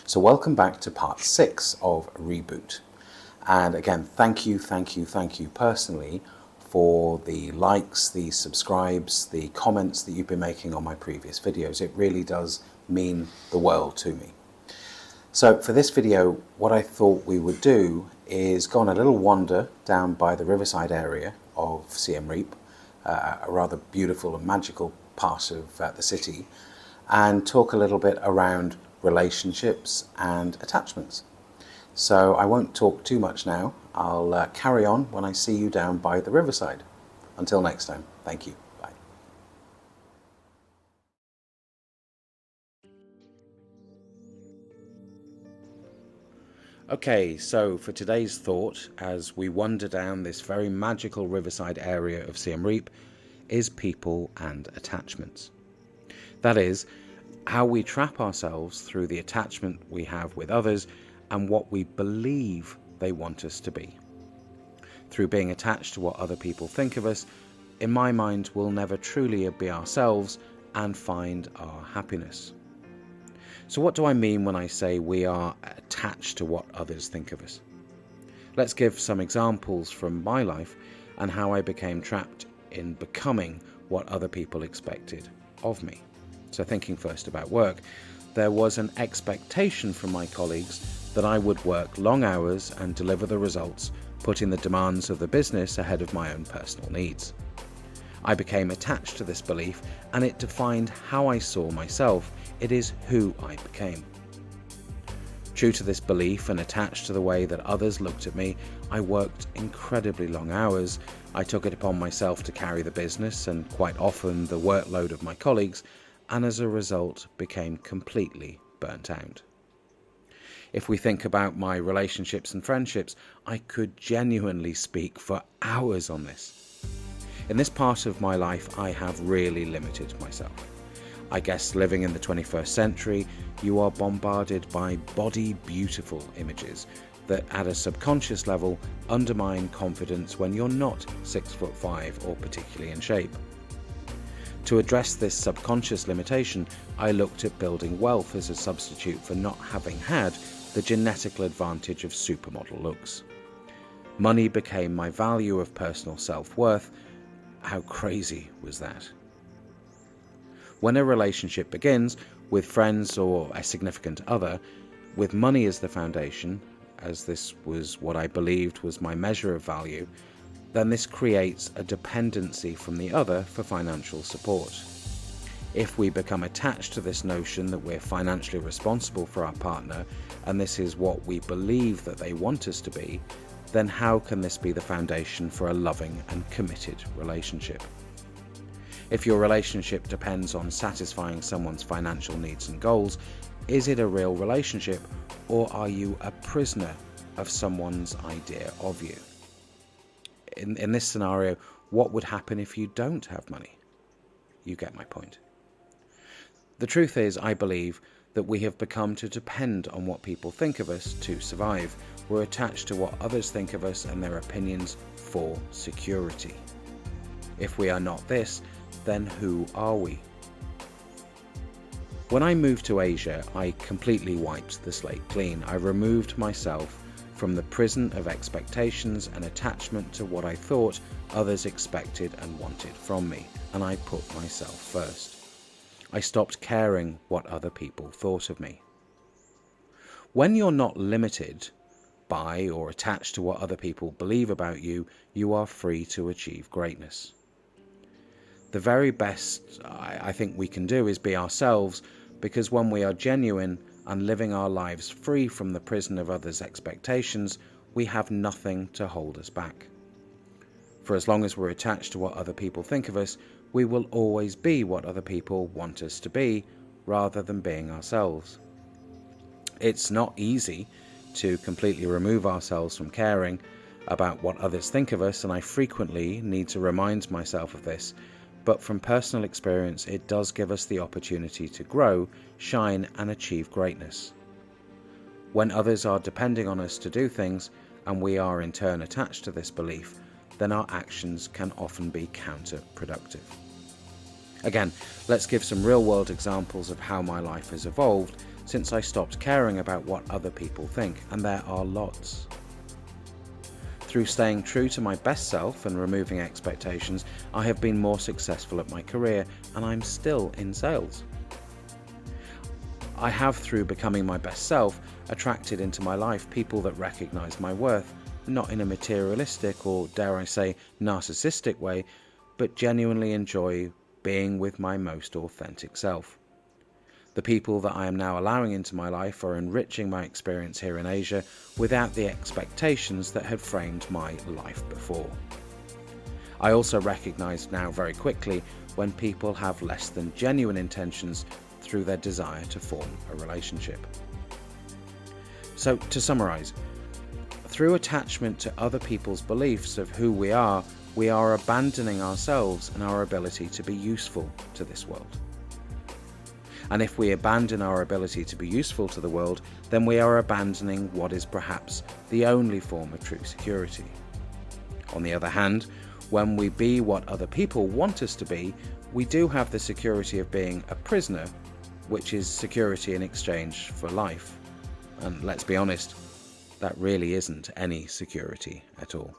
So welcome back to part 6 of Reboot. And again, thank you personally for the likes, the subscribes, the comments that you've been making on my previous videos. It really does mean the world to me. So for this video, what I thought we would do is go on a little wander down by the riverside area of Siem Reap, a rather beautiful and magical part of the city, and talk a little bit around relationships and attachments. So I won't talk too much now. I'll carry on when I see you down by the riverside. Until next time, thank you. Bye. Okay, so for today's thought, as we wander down this very magical riverside area of Siem Reap, is people and attachments. That is, how we trap ourselves through the attachment we have with others and what we believe they want us to be. Through being attached to what other people think of us, in my mind, we'll never truly be ourselves and find our happiness. So what do I mean when I say we are attached to what others think of us? Let's give some examples from my life and how I became trapped in becoming what other people expected of me. So thinking first about work, there was an expectation from my colleagues that I would work long hours and deliver the results, putting the demands of the business ahead of my own personal needs. I became attached to this belief, and it defined how I saw myself. It is who I became. True to this belief and attached to the way that others looked at me, I worked incredibly long hours. I took it upon myself to carry the business and quite often the workload of my colleagues, and as a result became completely burnt out. If we think about my relationships and friendships, I could genuinely speak for hours on this. In this part of my life, I have really limited myself. I guess living in the 21st century, you are bombarded by body beautiful images that at a subconscious level undermine confidence when you're not 6'5" or particularly in shape. To address this subconscious limitation, I looked at building wealth as a substitute for not having had the genetical advantage of supermodel looks. Money became my value of personal self-worth. How crazy was that? When a relationship begins, with friends or a significant other, with money as the foundation, as this was what I believed was my measure of value, then this creates a dependency from the other for financial support. If we become attached to this notion that we're financially responsible for our partner, and this is what we believe that they want us to be, then how can this be the foundation for a loving and committed relationship? If your relationship depends on satisfying someone's financial needs and goals, is it a real relationship, or are you a prisoner of someone's idea of you? In this scenario, what would happen if you don't have money? You get my point. The truth is, I believe that we have become to depend on what people think of us to survive. We're attached to what others think of us and their opinions for security. If we are not this, then who are we? When I moved to Asia, I completely wiped the slate clean. I removed myself from the prison of expectations and attachment to what I thought others expected and wanted from me, and I put myself first. I stopped caring what other people thought of me. When you're not limited by or attached to what other people believe about you, you are free to achieve greatness. The very best I think we can do is be ourselves, because when we are genuine and living our lives free from the prison of others' expectations, we have nothing to hold us back. For as long as we're attached to what other people think of us, we will always be what other people want us to be, rather than being ourselves. It's not easy to completely remove ourselves from caring about what others think of us, and I frequently need to remind myself of this, but from personal experience, it does give us the opportunity to grow, shine, and achieve greatness. When others are depending on us to do things, and we are in turn attached to this belief, then our actions can often be counterproductive. Again, let's give some real-world examples of how my life has evolved since I stopped caring about what other people think, and there are lots. Through staying true to my best self and removing expectations, I have been more successful at my career, and I'm still in sales. I have, through becoming my best self, attracted into my life people that recognise my worth, not in a materialistic or, dare I say, narcissistic way, but genuinely enjoy being with my most authentic self. The people that I am now allowing into my life are enriching my experience here in Asia without the expectations that had framed my life before. I also recognise now very quickly when people have less than genuine intentions through their desire to form a relationship. So, to summarise, through attachment to other people's beliefs of who we are abandoning ourselves and our ability to be useful to this world. And if we abandon our ability to be useful to the world, then we are abandoning what is perhaps the only form of true security. On the other hand, when we be what other people want us to be, we do have the security of being a prisoner, which is security in exchange for life. And let's be honest, that really isn't any security at all.